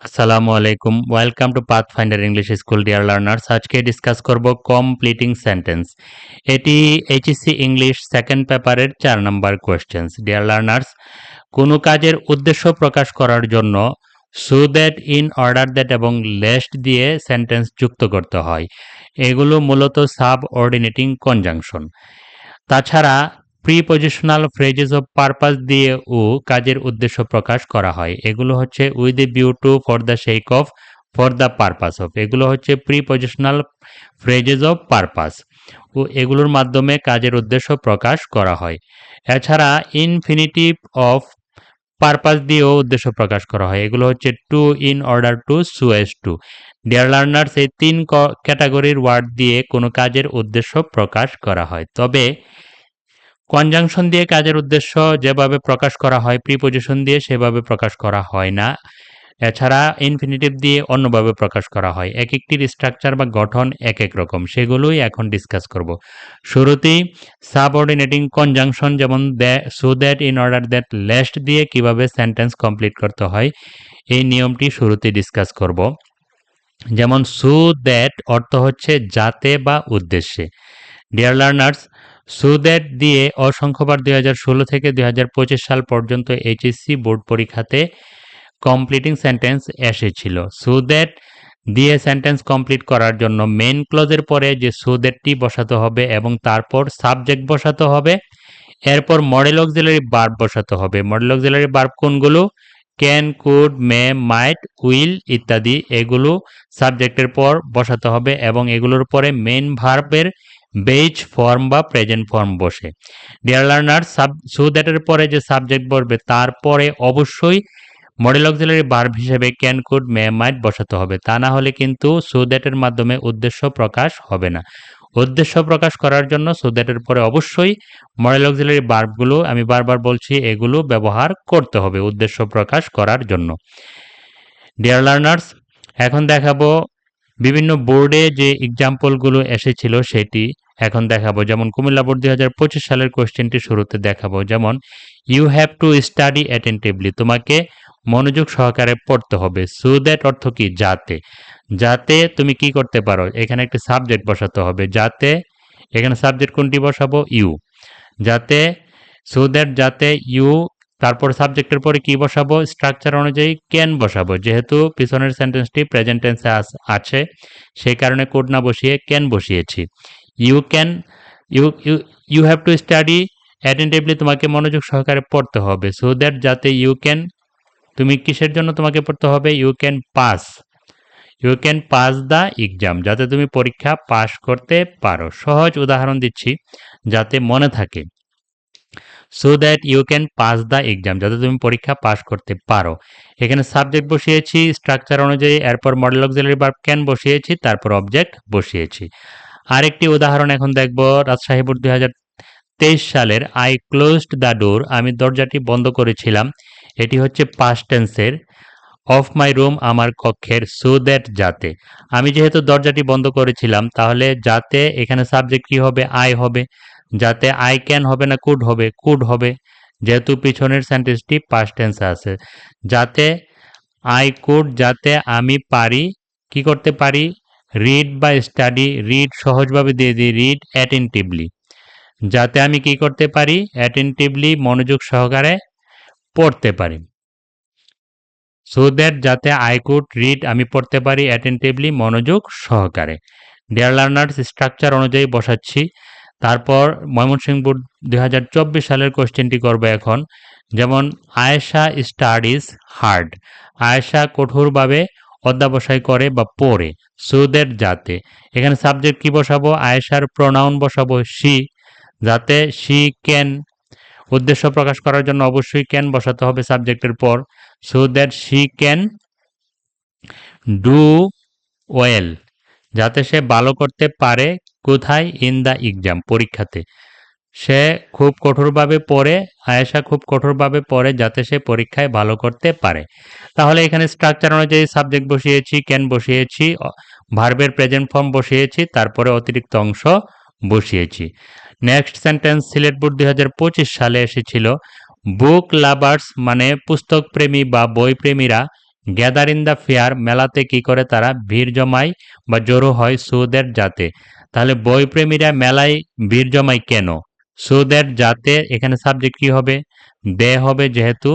আসসালামু আলাইকুম welcome to pathfinder English school dear learners আজকে ডিসকাস করব কমপ্লিটিং সেন্টেন্স এটি এইচএসসি ইংলিশ সেকেন্ড পেপারের 4 নম্বর কোয়েশ্চেন্স ডিয়ার লার্নার্স কোনো কাজের উদ্দেশ্য প্রকাশ করার জন্য so that in order that এবং লেস্ট দিয়ে সেন্টেন্স যুক্ত করতে হয় এগুলো মূলত সাবঅর্ডিনেটিং কনজাংশন তাছাড়া প্রিপজিশনাল ফ্রেজেস অফ পারপাস দিয়েও কাজের উদ্দেশ্য প্রকাশ করা হয় এগুলো হচ্ছে with a view two for the sake of for the purpose of এগুলো হচ্ছে প্রিপজিশনাল ফ্রেজেস অফ পারপাস ও এগুলোর মাধ্যমে কাজের উদ্দেশ্য প্রকাশ করা হয় এছাড়া ইনফিনিটিভ অফ পারপাস দিয়েও উদ্দেশ্য প্রকাশ করা হয় এগুলো হচ্ছে to in order to so as to dear learners এই তিন ক্যাটাগরির ওয়ার্ড দিয়ে কোনো কাজের উদ্দেশ্য প্রকাশ করা হয় তবে কনজাংশন দিয়ে কাজের উদ্দেশ্য যেভাবে প্রকাশ করা হয় প্রিপজিশন দিয়ে সেভাবে প্রকাশ করা হয় না এছাড়া ইনফিনিটিভ দিয়ে অন্যভাবে প্রকাশ করা হয় এক একটির স্ট্রাকচার বা গঠন এক এক রকম সেগুলোই এখন ডিসকাস করব শুরুতেই সাবঅর্ডিনেটিং কনজাংশন যেমন so that in order that lest দিয়ে কিভাবে সেন্টেন্স কমপ্লিট করতে হয় এই নিয়মটি শুরুতেই ডিসকাস করব যেমন সো দ্যাট অর্থ হচ্ছে যাতে বা উদ্দেশ্যে ডিয়ার লার্নার্স সো দ্যাট দিয়ে অসংখ্যবার 2016 থেকে 2025 সাল পর্যন্ত এইচএসসি বোর্ড পরীক্ষাতে কমপ্লিটিং সেন্টেন্স এসেছিল সো দ্যাট দিয়ে সেন্টেন্স কমপ্লিট করার জন্য মেইন ক্লজের পরে যে সো দ্যাটটি বসাতে হবে এবং তারপর সাবজেক্ট বসাতে হবে এরপর মডেল অক্সিলারি ভার্ব বসাতে হবে মডেল অক্সিলারি ভার্ব কোনগুলো can could may might will ইত্যাদি এগুলো সাবজেক্টের পর বসাতে হবে এবং এগুলোর পরে মেইন ভার্বের বেজ ফর্ম বা প্রেজেন্ট ফর্ম বসে ডিয়ার লার্নার সো দ্যাটের পরে যে সাবজেক্ট বসবে তারপরে অবশ্যই মডেল অক্সিলারি ভার্ব হিসেবে ক্যান কুড মে মাইট বসাতে হবে তা না হলে কিন্তু সো দ্যাটের মাধ্যমে উদ্দেশ্য প্রকাশ হবে না উদ্দেশ্য প্রকাশ করার জন্য সো দ্যাটের পরে অবশ্যই মডেল অক্সিলারি ভার্বগুলো আমি বারবার বলছি এগুলো ব্যবহার করতে হবে উদ্দেশ্য প্রকাশ করার জন্য ডিয়ার লার্নার্স এখন দেখাবো বিভিন্ন বোর্ডে যে এক্সাম্পলগুলো এসেছিল সেটি এখন দেখাবো যেমন কুমিল্লা বোর্ড 2025 সালের কোশ্চেনটি শুরুতে দেখাবো যেমন you have to study attentively তোমাকে মনোযোগ সহকারে পড়তে হবে সো দ্যাট অর্থ কি যাতে যাতে তুমি কি করতে পারো এখানে একটি সাবজেক্ট বসাতে হবে যাতে এখানে সাবজেক্ট কোনটি বসাবো ইউ যাতে সো দ্যাট যাতে ইউ তারপর সাবজেক্টের পরে কি বসাবো স্ট্রাকচার অনুযায়ী ক্যান বসাবো যেহেতু পিছনের সেন্টেন্সটি প্রেজেন্ট টেন্সে আছে সেই কারণে কোড না বসিয়ে ক্যান বসিয়েছি you can you you you have to study attentively তোমাকে মনোযোগ সহকারে পড়তে হবে সো দ্যাট যাতে ইউ ক্যান তুমি কিসের জন্য তোমাকে পড়তে হবে you can pass the exam যাতে তুমি পরীক্ষা পাস করতে পারো সহজ উদাহরণ দিচ্ছি যাতে মনে থাকে so that you can pass the exam যাতে তুমি পরীক্ষা পাস করতে পারো এখানে সাবজেক্ট বসিয়েছি স্ট্রাকচার অনুযায়ী এরপর মডেল অক্সিলারি ভার্ব ক্যান বসিয়েছি তারপর অবজেক্ট বসিয়েছি আরেকটি উদাহরণ এখন দেখব রাজশাহী বোর্ড 2023 সালের আই ক্লোজড দ্য ডোর আমি দরজাটি বন্ধ করেছিলাম এটি হচ্ছে পাস্ট টেন্সের অফ মাই রুম আমার কক্ষের সো দ্যাট যাতে আমি যেহেতু দরজাটি বন্ধ করেছিলাম তাহলে যাতে এখানে সাবজেক্ট কি হবে আই হবে যাতে আই ক্যান হবে না কুড হবে যেহেতু পিছনের সেন্টেন্সটি পাস্ট টেন্সে আছে যাতে আই কুড যাতে আমি পারি কি করতে পারি রিড বা স্টাডি রিড সহজভাবে দিয়ে দিই রিড অ্যাটেন্টিভলি যাতে আমি কি করতে পারি অ্যাটেন্টিভলি মনোযোগ সহকারে পড়তে পারি সো দ্যাট যাতে আই কুড রিড আমি পড়তে পারি অ্যাটেন্টিভলি মনোযোগ সহকারে ডিয়ার লার্নার্স স্ট্রাকচার অনুযায়ী বসাচ্ছি তারপর ময়মনসিংহ বোর্ড 2024 সালের কোশ্চেনটি করবে এখন যেমন আয়েশা স্টাডিজ হার্ড আয়েশা কঠোরভাবে অধ্যাবসায় করে বা পড়ে সো দ্যাট যাতে এখানে সাবজেক্ট কি বসাবো আয়েশার প্রোনাউন বসাবো শি যাতে শি ক্যান উদ্দেশ্য প্রকাশ করার জন্য অবশ্যই ক্যান বসাতে হবে সাবজেক্টের পর so that she can do well যাতে সে ভালো করতে পারে কোথায় ইন দ্য এক্সাম পরীক্ষাতে সে খুব কঠোরভাবে পড়ে আয়েশা খুব কঠোরভাবে পড়ে যাতে সে পরীক্ষায় ভালো করতে পারে তাহলে এখানে স্ট্রাকচার অনুযায়ী সাবজেক্ট বসিয়েছি ক্যান বসিয়েছি ভার্বের প্রেজেন্ট ফর্ম বসিয়েছি তারপরে অতিরিক্ত অংশ বসিয়েছি নেক্সট সেন্টেন্স সিলেট বোর্ড 2025 সালে এসেছিল বুক লাভার্স মানে পুস্তক প্রেমী বা বই প্রেমীরা গ্যাদার ইন দ্য ফেয়ার, মেলাতে কি করে তারা ভিড় জমায় বা জড়ো হয়, সো দ্যাট যাতে। তাহলে বইপ্রেমীরা মেলায় ভিড় জমায় কেন? সো দ্যাট যাতে, এখানে সাবজেক্ট কি হবে? দে হবে, যেহেতু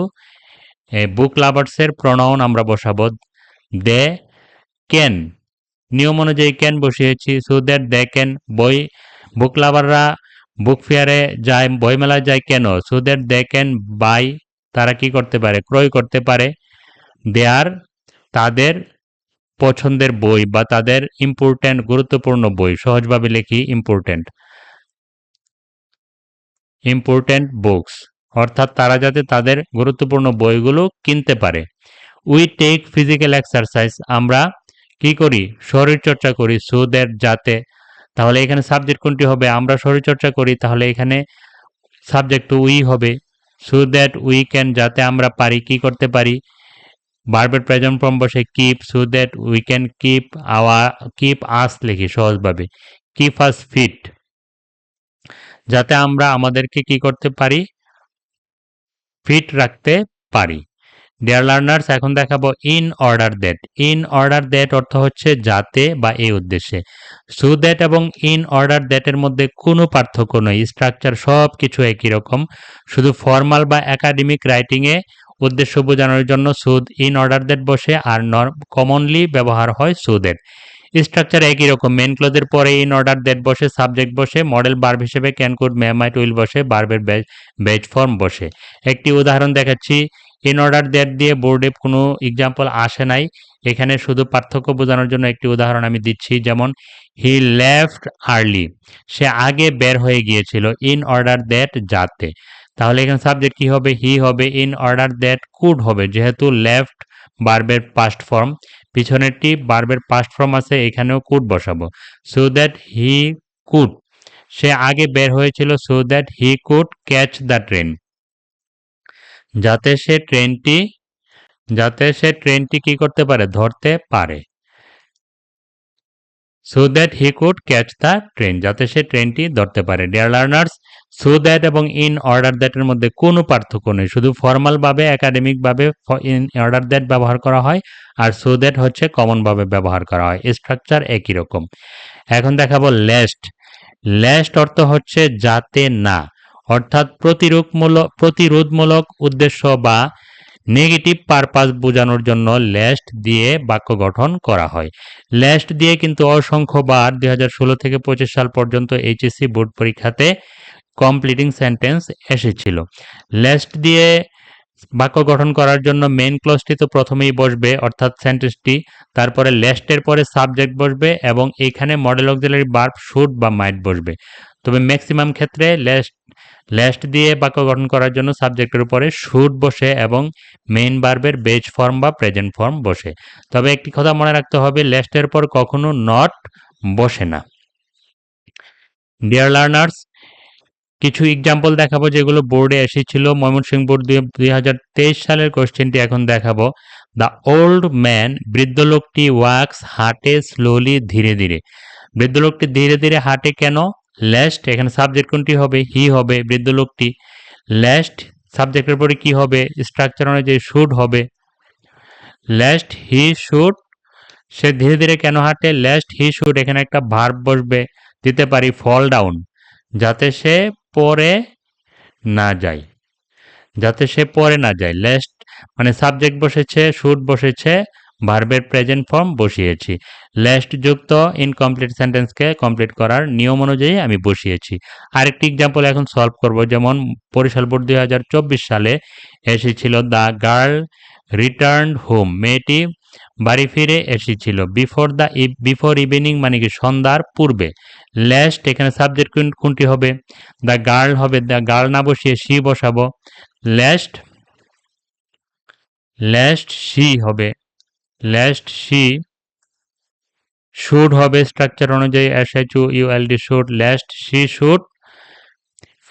বুক লাভার্সের প্রনাউন আমরা বসাবো দে ক্যান, নিয়ম অনুযায়ী ক্যান বসিয়েছি, so that they can. Book লাভাররা বুক ফেয়ারে যায়, বইমেলায় যায় কেন? So that they can buy, তারা কি করতে পারে? ক্রয় করতে পারে দেয়ার, তাদের পছন্দের বই বা তাদের ইম্পর্ট্যান্ট গুরুত্বপূর্ণ বই। সহজভাবে লিখি ইম্পর্ট্যান্ট বুকস, অর্থাৎ তারা যাতে তাদের গুরুত্বপূর্ণ বইগুলো কিনতে পারে। উই টেক ফিজিক্যাল এক্সারসাইজ, আমরা কি করি? শরীরচর্চা করি, সো দ্যাট যাতে। তাহলে এখানে সাবজেক্ট কোনটি হবে? আমরা শরীরচর্চা করি, তাহলে এখানে সাবজেক্ট উই হবে, সো দ্যাট উই ক্যান, যাতে আমরা পারি, কি করতে পারি? ভার্বের প্রেজেন্ট ফর্ম বসে keep, so that we can keep আস লিখি সহজভাবে, কিপ আস ফিট, যাতে আমরা আমাদেরকে কি করতে পারি? ফিট রাখতে পারি। ডিয়ার লার্নার্স, এখন দেখাবো in order that. In order that অর্থ হচ্ছে যাতে বা এই উদ্দেশ্যে। সো দ্যাট এবং ইন অর্ডার দ্যাটের মধ্যে কোনো পার্থক্য নয়, স্ট্রাকচার সব কিছু একই রকম, শুধু ফর্মাল বা একাডেমিক রাইটিংয়ে উদ্দেশ্য বোঝানোর জন্য সুদ ইন অর্ডার দ্যাট বসে, আর কমনলি ব্যবহার হয় সো দ্যাট। স্ট্রাকচার একই রকম, মেন ক্লজের পরে ইন অর্ডার দ্যাট বসে, সাবজেক্ট বসে, মডেল ভার্ব হিসেবে can, could, may, might, will বসে, ভার্বের বেজ ফর্ম বসে। একটি উদাহরণ দেখাচ্ছি। ইন অর্ডার দ্যাট দিয়ে বোর্ডে কোনো এক্সাম্পল আসে নাই, এখানে শুধু পার্থক্য বোঝানোর জন্য একটি উদাহরণ আমি দিচ্ছি, যেমন হি লেফট আর্লি, সে আগে বের হয়ে গিয়েছিল, ইন অর্ডার দ্যাট যাতে। তাহলে এখানে সাবজেক্ট কি হবে? হি হবে, ইন অর্ডার দ্যাট কুড হবে, যেহেতু লেফট ভার্বের পাস্ট ফর্ম, পিছনেরটি ভার্বের পাস্ট ফর্ম আছে, এখানেও কুড বসাবো, সো দ্যাট হি কুড, সে আগে বের হয়েছিল, so that he could catch the train, যাতে সে ট্রেনটি কি করতে পারে? ধরতে পারে। So that he could catch the train, যাতে সে ট্রেনটি ধরতে পারে। ডিয়ার লার্নার্স, সো দ্যাট এবং ইন অর্ডার দ্যাটের মধ্যে কোনো পার্থক্য নেই, শুধু ফর্মালভাবে একাডেমিকভাবে ইন অর্ডার দ্যাট ব্যবহার করা হয়, আর সো দ্যাট হচ্ছে কমনভাবে ব্যবহার করা হয়, স্ট্রাকচার একই রকম। এখন দেখাবো লেস্ট। লেস্ট অর্থ হচ্ছে যাতে না, অর্থাৎ প্রতিরোধমূলক উদ্দেশ্য বা নেগেটিভ পারপাস বোঝানোর জন্য লেস্ট দিয়ে বাক্য গঠন করা হয়। লেস্ট দিয়ে কিন্তু অসংখ্যবার 2016 থেকে 25 সাল পর্যন্ত এইচএসসি বোর্ড পরীক্ষাতে কমপ্লিটিং সেন্টেন্স এসেছিল। লেস্ট দিয়ে বাক্য গঠন করার জন্য মেইন ক্লজটি তো প্রথমেই বসবে, অর্থাৎ সেন্টেন্সটি, তারপরে লেস্টের পরে সাবজেক্ট বসবে এবং এখানে মডেল অক্সিলারি ভার্ব শুড বা মাইট বসবে। তবে ম্যাক্সিমাম ক্ষেত্রে লেস্ট দিয়ে বাক্য গঠন করার জন্য সাবজেক্টের উপরে শুড বসে এবং মেইন ভার্বের বেজ ফর্ম বা প্রেজেন্ট ফর্ম বসে। তবে একটি কথা মনে রাখতে হবে, লেস্টের পর কখনো নট বসে না। ডিয়ার লার্নার্স, কিছু এক্সাম্পল দেখাবো যেগুলো বোর্ডে এসেছিল, ময়মনসিংহ বোর্ড 2023 সালের কোশ্চেনটি এখন দেখাবো। দ্য ওল্ড ম্যান, বৃদ্ধ লোকটি, ওয়াক্স হাঁটে, স্লোলি ধীরে ধীরে। বৃদ্ধ লোকটি ধীরে ধীরে হাঁটে কেন? লেস্ট, এখানে সাবজেক্ট কোনটি হবে? হি হবে, বৃদ্ধ লোকটি। লেস্ট সাবজেক্টের পরে কি হবে? স্ট্রাকচার অনুযায়ী শুড হবে, লেস্ট হি শুড, সে ধীরে ধীরে কেন হাঁটে? লেস্ট হি শুড, এখানে একটা ভার্ব বসবে, দিতে পারি ফল ডাউন, যাতে সে পড়ে না যায়, লেস্ট মানে সাবজেক্ট বসেছে, শুড বসেছে, ভার্বের প্রেজেন্ট ফর্ম বসিয়েছি, লেস্ট যুক্ত ইনকমপ্লিট সেন্টেন্সকে কমপ্লিট করার নিয়ম অনুযায়ী আমি বসিয়েছি। আরেকটি এক্সাম্পল এখন সলভ করব, যেমন বরিশাল বোর্ড 2024 সালে এসেছিল, দ্য গার্ল রিটার্ন হোম, মেয়েটি বাড়ি ফিরে এসেছিল, বিফোর ইভিনিং মানে কি সন্ধ্যার পূর্বে। লেস্ট, এখানে সাবজেক্ট কোনটি হবে? দ্য গার্ল হবে, দ্য গার্ল না বসিয়ে সি বসাবো, লেস্ট সি হবে, লেস্ট সি। শুড হবে স্ট্রাকচার অনুযায়ী SHUD should, lest she should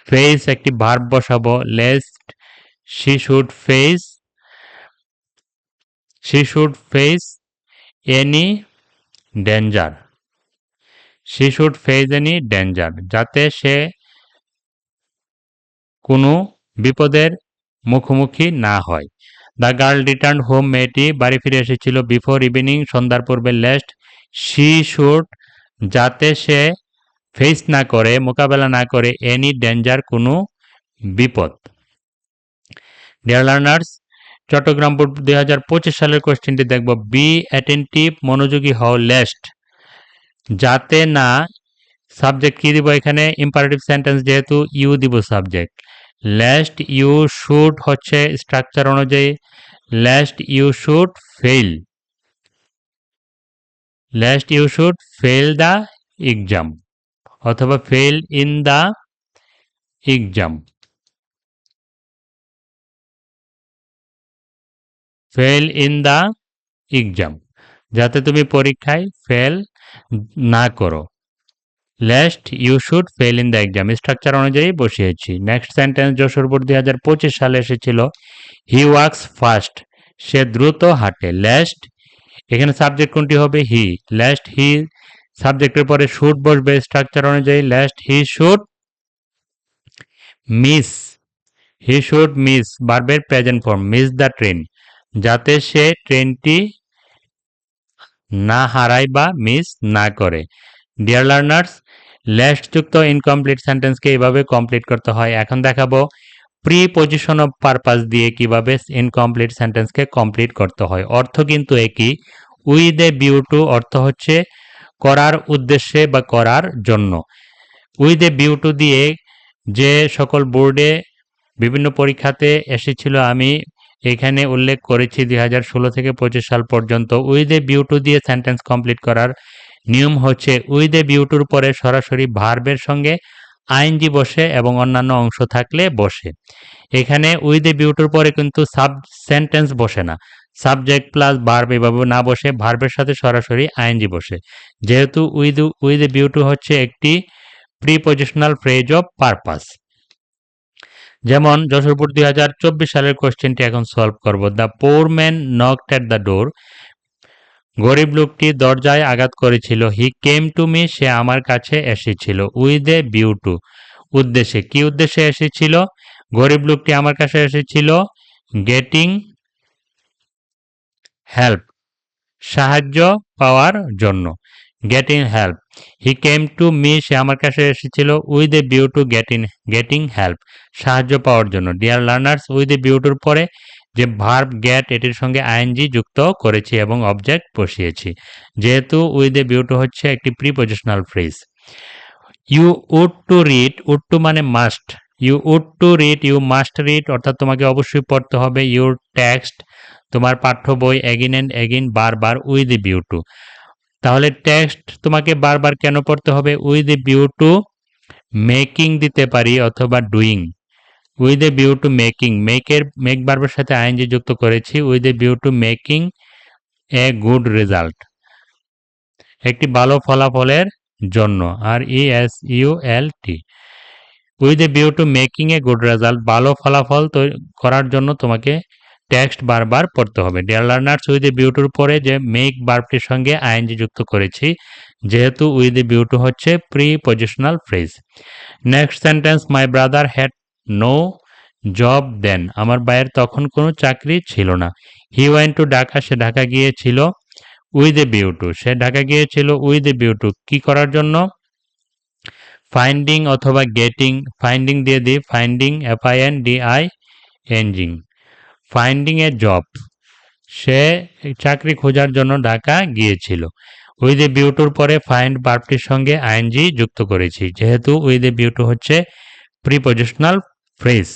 face, একটি ভার্ব বসাবো, lest she should face any danger, যাতে সে কোনো বিপদের মুখোমুখি না হয়। দ্য গার্ল রিটার্ন হোম, মেয়েটি বাড়ি ফিরে এসেছিল। বিফোর ইভিনিং, সন্ধ্যার পূর্বে। লেস্ট শি শুড, যাতে সে ফেস না করে, মোকাবেলা না করে, এনি ডেঞ্জার, কোনো বিপদ। ডিয়ার লার্নার্স, চট্টগ্রাম বোর্ড 2025 সালের কোশ্চেনটি দেখব। বি অ্যাটেন্টিভ, মনোযোগী হও। লেস্ট, যাতে না, সাবজেক্ট কি দিব এখানে? ইম্পারেটিভ সেন্টেন্স যেহেতু ইউ দিব সাবজেক্ট। লেস্ট ইউ শুড হচ্ছে স্ট্রাকচার অনুযায়ী lest you should fail, lest you should fail the exam অথবা fail in the exam, fail in the exam, যাতে তুমি পরীক্ষায় ফেল না করো। Lest you should fail in the exam, structure অনুযায়ী বসিয়েছি। নেক্সট সেন্টেন্স যশোর বোর্ড 2025 সালে এসেছিল। হি ওয়াক্স ফাস্ট, সে দ্রুত হাঁটে। লেস্ট, এখানে সাবজেক্ট কোনটি হবে? হি। লেস্ট হি, সাবজেক্টের পরে শুড বসবে স্ট্রাকচার অনুযায়ী। Lest he should miss, he should miss, ভার্বের present form, miss the train, যাতে সে ট্রেনটি না হারায় বা মিস না করে। ডিয়ার লার্নার্স, লেস্ট যুক্ত ইনকমপ্লিট সেন্টেন্সকে এইভাবে কমপ্লিট করতে হয়। এখন দেখাবো প্রিপজিশন অফ পারপাস দিয়ে কিভাবে ইনকমপ্লিট সেন্টেন্সকে কমপ্লিট করতে হয়। অর্থ কিন্তু একই। উইথ এ ভিউ টু অর্থ হচ্ছে করার উদ্দেশ্যে বা করার জন্য। উইথ এ ভিউ টু দিয়ে যে সকল বোর্ডে বিভিন্ন পরীক্ষাতে এসেছিল আমি এখানে উল্লেখ করেছি 2016 থেকে 25 সাল পর্যন্ত। উইথ এ ভিউ টু দিয়ে সেন্টেন্স কমপ্লিট করার নিয়ম হচ্ছে উইথ এ ভিউ টুর পরে সরাসরি ভার্বের সঙ্গে আইএনজি বসে এবং অন্যান্য অংশ থাকলে বসে। এখানে উইথ এ ভিউ টুর পরে কিন্তু সাব সেন্টেন্স বসে না, সাবজেক্ট প্লাস ভার্ব এভাবে না বসে ভার্বের সাথে সরাসরি আইএনজি বসে। যেহেতু উইথ এ ভিউ টু হচ্ছে একটি প্রিপজিশনাল ফ্রেজ অফ পারপাস। যেমন যশোর বোর্ড 2024 সালের কোশ্চেনটি এখন সলভ করব। The poor man knocked at the door, গরিব লোকটি দরজায় আঘাত করেছিল। হি কেম টু মি, সে আমার কাছে এসেছিল। উইথ এ ভিউ টু, উদ্দেশ্যে, কি উদ্দেশ্যে এসেছিল? গরিব লোকটি আমার কাছে এসেছিল গেটিং হেল্প, সাহায্য পাওয়ার জন্য। Getting help, he came to me, সে আমার কাছে এসেছিল with a view to getting help, সাহায্য পাওয়ার জন্য। Dear learners, with a view টুর পরে যে ভার্ব গেট এটির সঙ্গে আইএনজি যুক্ত করেছি এবং অবজেক্ট বসিয়েছি। যেহেতু উইথ এ ভিউ টু হচ্ছে একটি prepositional phrase. You would to read, would to মানে must, you would to read, you must read, অর্থাৎ তোমাকে অবশ্যই পড়তে হবে। ইউর টেক্সট, তোমার পাঠ্য বই, এগিন অ্যান্ড এগিন, বারবার, উইথ এ ভিউ টু। তাহলে টেক্সট তোমাকে বারবার কেন পড়তে হবে? With a view two making দিতে পারি অথবা doing. With a view two making, make বারবার সাথে আইএনজি যুক্ত করেছি। With a view two making a good result, একটি ভালো ফলাফলের জন্য। আর ESULT, with a view two making a good result, ভালো ফলাফল করার জন্য তোমাকে টেক্সট বারবার পড়তে হবে। Deer learners, with a view টুর পরে যে মেক ভার্বটির সঙ্গে আইএনজি যুক্ত করেছি, যেহেতু উইথ এ ভিউ টু হচ্ছে prepositional phrase. Next sentence, my brother had no job then, আমার ভাইয়ের তখন কোনো চাকরি ছিল না। হি ওয়েন্ট টু ঢাকা, সে ঢাকা গিয়েছিল উইথ এ ভিউ টু, সে ঢাকা গিয়েছিল উইথ এ ভিউ টু কি করার জন্য? ফাইন্ডিং অথবা গেটিং, ফাইন্ডিং দিয়ে দিই, ফাইন্ডিং FINDING, ফাইন্ডিং এ জব, সে চাকরি খোঁজার জন্য ঢাকা গিয়েছিল। উইথ এ ভিউ টুর পরে ফাইন্ড ভার্বটির সঙ্গে আইএনজি যুক্ত করেছি। যেহেতু উইথ এ ভিউ টু হচ্ছে প্রিপজিশনাল ফ্রেজ,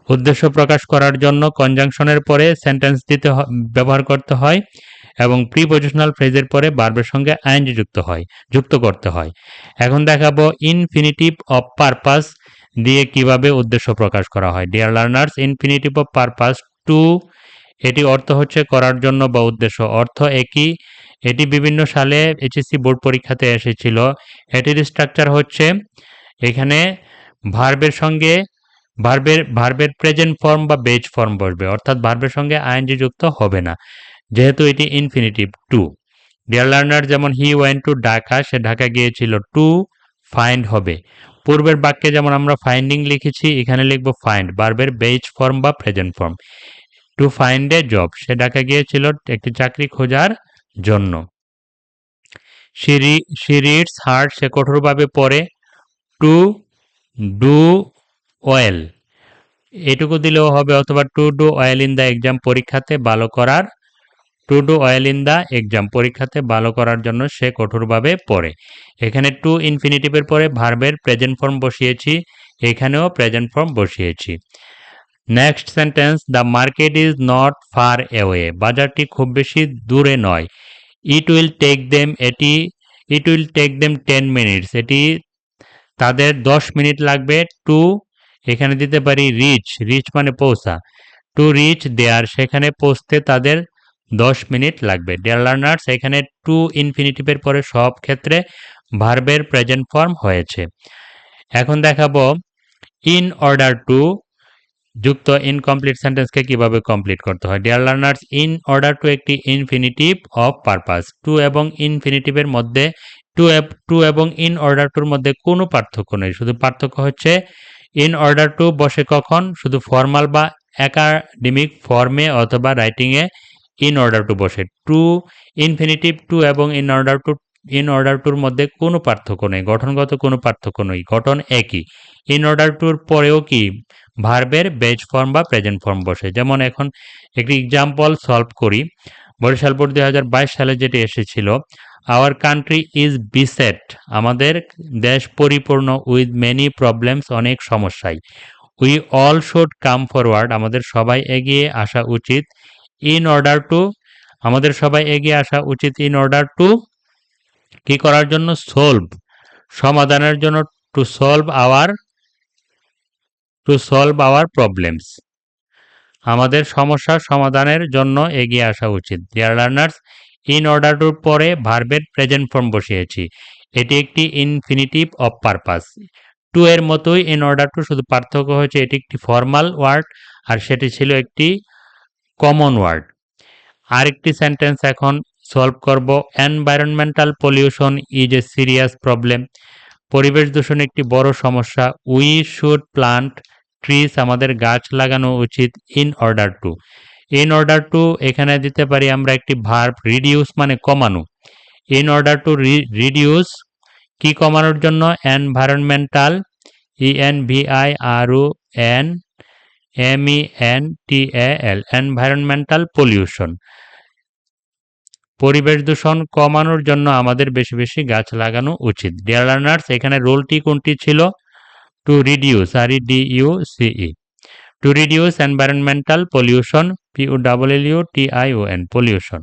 উদ্দেশ্য প্রকাশ করার জন্য কনজাংশনের পরে সেন্টেন্স ব্যবহার করতে হয় এবং প্রিপজিশনাল ফ্রেজের পরে ভার্বের সঙ্গে আইএনজি যুক্ত করতে হয়। এখন দেখাবো ইনফিনিটিভ অফ পারপাস দিয়ে কিভাবে উদ্দেশ্য প্রকাশ করা হয়। Dear learners, infinitive of purpose to, এটি অর্থ হচ্ছে করার জন্য বা উদ্দেশ্য, অর্থ একই। এটি বিভিন্ন সালে HSC বোর্ড পরীক্ষাতে এসেছিল। এটির স্ট্রাকচার হচ্ছে এখানে ভার্বের সঙ্গে ভার্বের প্রেজেন্ট ফর্ম বা বেজ ফর্ম বসবে, অর্থাৎ ভার্বের সঙ্গে আইএনজি যুক্ত হবে না, যেহেতু এটি ইনফিনিটিভ টু। ডিয়ার লার্নার, যেমন হি ওয়েন্ট টু ঢাকা, সে ঢাকা গিয়েছিল, টু ফাইন্ড হবে। পূর্বের বাক্যে যেমন আমরা ফাইন্ডিং লিখেছি, এখানে লিখব ফাইন্ড, ভার্বের বেজ ফর্ম বা present form. To find a job, সে ঢাকা গিয়েছিল একটি চাকরি খোঁজার জন্য। সি রিডস হার্ড, সে কঠোরভাবে পড়ে। টু ডু ওয়েল, এটুকু দিলেও হবে, অথবা to do well in the exam, পরীক্ষাতে ভালো করার। To do well in the exam, পরীক্ষাতে ভালো করার জন্য সে কঠোরভাবে পড়ে। এখানে টু ইনফিনিটিভের পরে ভার্বের প্রেজেন্ট ফর্ম বসিয়েছি, এখানেও প্রেজেন্ট ফর্ম বসিয়েছি। Next sentence, the market is not far away, বাজারটি খুব বেশি দূরে নয়। It will take them, it will take them 10 minutes, এটি তাদের 10 মিনিট লাগবে। টু এখানে দিতে পারি রিচ, রিচ মানে পৌঁছা। টু রিচ দেয়ার, সেখানে পৌঁছতে তাদের 10 মিনিট লাগবে। ডিয়ার লার্নার্স, এখানে টু ইনফিনিটিভের পরে সব ক্ষেত্রে ভার্বের প্রেজেন্ট ফর্ম হয়েছে। এখন দেখাবো ইন অর্ডার টু যুক্ত ইনকমপ্লিট সেন্টেন্সকে কিভাবে কমপ্লিট করতে হয়। Dear learners, in order two একটি ইনফিনিটিভ অফ পারপাস। টু এবং ইনফিনিটিভের মধ্যে টু এবং ইন অর্ডার টুর মধ্যে কোনো পার্থক্য নেই, শুধু পার্থক্য হচ্ছে ইন অর্ডার টু বসে কখন, শুধু ফর্মাল বা একাডেমিক ফর্মে অথবা রাইটিংয়ে ইন অর্ডার টু বসে। টু ইনফিনিটিভ, টু এবং ইন অর্ডার টুর মধ্যে কোনো পার্থক্য নেই, গঠনগত কোনো পার্থক্য নেই, গঠন একই। ইন অর্ডার টুর পরেও কি ভার্বের বেজ ফর্ম বা প্রেজেন্ট ফর্ম বসে। যেমন এখন একটি এক্সাম্পল সলভ করি। বরিশাল বোর্ড 2022 সালে যেটি এসেছিল, আওয়ার কান্ট্রি ইজ বিসেট, আমাদের দেশ পরিপূর্ণ উইথ মেনি প্রবলেমস, অনেক সমস্যায়। We all should come forward, আমাদের সবাই এগিয়ে আসা উচিত। ইন অর্ডার টু, আমাদের সবাই এগিয়ে আসা উচিত ইন অর্ডার টু কি করার জন্য, সলভ, সমাধানের জন্য। টু সলভ আওয়ার প্রবলেমস, আমাদের সমস্যার সমাধানের জন্য এগিয়ে আসা উচিত। ডিয়ার লার্নার্স, ইন অর্ডার টুর পরে ভার্বের প্রেজেন্ট ফর্ম বসিয়েছি, এটি একটি ইনফিনিটিভ অফ পারপাস। টু এর মতোই ইন অর্ডার টু, শুধু পার্থক্য হচ্ছে এটি একটি ফর্মাল ওয়ার্ড আর সেটি ছিল একটি কমন ওয়ার্ড। আরেকটি সেন্টেন্স এখন সলভ করব। Environmental pollution is a serious problem, পরিবেশ দূষণ একটি বড় সমস্যা। উই শুড প্লান্ট ট্রিজ, আমাদের গাছ লাগানো উচিত। In order two, in order two এখানে দিতে পারি আমরা একটি ভার্ব, রিডিউস মানে কমানো। ইন অর্ডার টু রিডিউস, কি কমানোর জন্য, এনভায়রনমেন্টাল, ENVIRONMENTAL, এনভায়রনমেন্টাল পলিউশন, পরিবেশ দূষণ কমানোর জন্য আমাদের বেশি বেশি গাছ লাগানো উচিত। ডিয়ার লার্নার্স, এখানে রোলটি কোনটি ছিল, to reduce, REDUCE, to reduce environmental pollution, POLLUTION, pollution,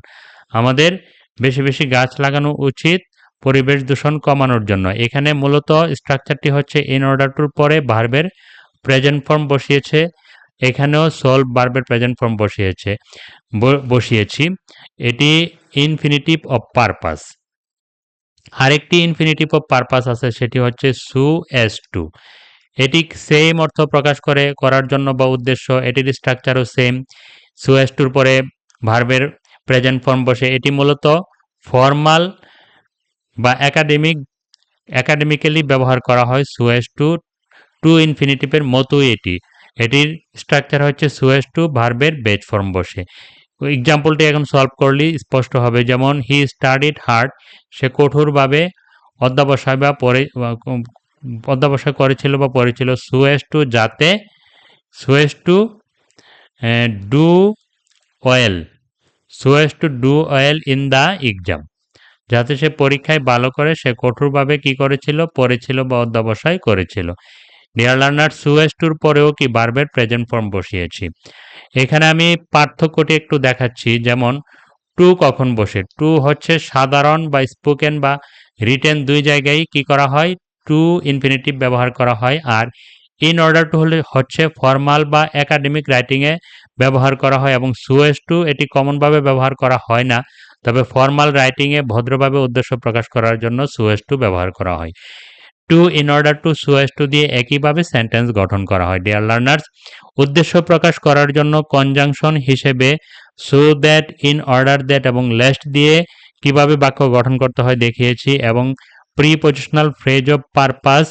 আমাদের বেশি বেশি গাছ লাগানো উচিত পরিবেশ দূষণ কমানোর জন্য। এখানে মূলত স্ট্রাকচারটি হচ্ছে ইন অর্ডার টুর পরে ভার্বের প্রেজেন্ট ফর্ম বসিয়েছে, এখানেও সলভ ভার্বের প্রেজেন্ট ফর্ম বসিয়েছি। এটি ইনফিনিটিভ অফ পারপাস। আরেকটি ইনফিনিটিভ অফ পারপাস আছে, সেটি হচ্ছে সু এস টু, এটি সেম অর্থ প্রকাশ করার জন্য বা উদ্দেশ্য, এটির স্ট্রাকচারও সেম। সু এস টুর পরে ভার্বের প্রেজেন্ট ফর্ম বসে, এটি মূলত ফর্মাল বা একাডেমিক্যালি ব্যবহার করা হয়। সু এস টু, টু ইনফিনিটিভের মতোই এটির স্ট্রাকচার হচ্ছে সু এস টু, ভার্বের বেজ ফর্ম বসে। এক্সাম্পলটি এখন সলভ করলে স্পষ্ট হবে। যেমন হি স্টাডিড হার্ড, সে কঠোরভাবে অধ্যবসায় করেছিল বা পড়েছিল। সু এস টু, যাতে, সু এস টু ডু ওয়েল, সু S to do well in the exam, যাতে সে পরীক্ষায় ভালো করে সে কঠোরভাবে কি করেছিল, পড়েছিল বা অধ্যবসায় করেছিল। ডিয়ার লার্নার, সু এস টুর পরেও কি ভার্বের প্রেজেন্ট ফর্ম বসিয়েছি। এখানে আমি পার্থক্যটি একটু দেখাচ্ছি। যেমন টু কখন বসে, টু হচ্ছে সাধারণ বা স্পোকেন বা রিটেন দুই জায়গায় কি করা হয়, টু ইনফিনিটিভ ব্যবহার করা হয়। আর ইন অর্ডার টু হচ্ছে ফর্মাল বা একাডেমিক রাইটিংয়ে ব্যবহার করা হয়, এবং সু এস টু এটি কমনভাবে ব্যবহার করা হয় না, তবে ফর্মাল রাইটিংয়ে ভদ্রভাবে উদ্দেশ্য প্রকাশ করার জন্য সু এস টু ব্যবহার করা হয়। টু ইন অর্ডার টু, সু এস টু দিয়ে একইভাবে সেন্টেন্স গঠন করা হয়। ডিয়ার লার্নার্স, উদ্দেশ্য প্রকাশ করার জন্য কনজাংশন হিসেবে so that, in order that এবং লেস্ট দিয়ে কিভাবে বাক্য গঠন করতে হয় দেখিয়েছি, এবং prepositional phrase of purpose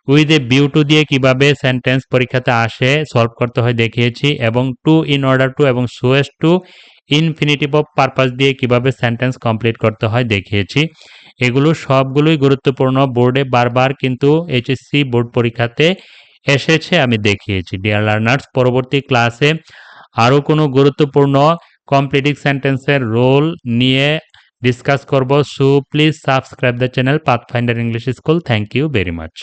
with a view two দিয়ে কিভাবে সেন্টেন্স পরীক্ষাতে আসে সলভ করতে হয় দেখিয়েছি, এবং টু, ইন অর্ডার টু এবং so as to, infinitive of purpose দিয়ে কিভাবে সেন্টেন্স কমপ্লিট করতে হয় দেখিয়েছি। এগুলো সবগুলোই গুরুত্বপূর্ণ, বোর্ডে বারবার কিন্তু এইচএসসি বোর্ড পরীক্ষাতে এসেছে, আমি দেখিয়েছি। ডিয়ার লার্নার্স, পরবর্তী ক্লাসে আরও কোনো গুরুত্বপূর্ণ কমপ্লিটিং সেন্টেন্সের রোল নিয়ে ডিসকাস করব। So please subscribe the channel Pathfinder English school. Thank you very much.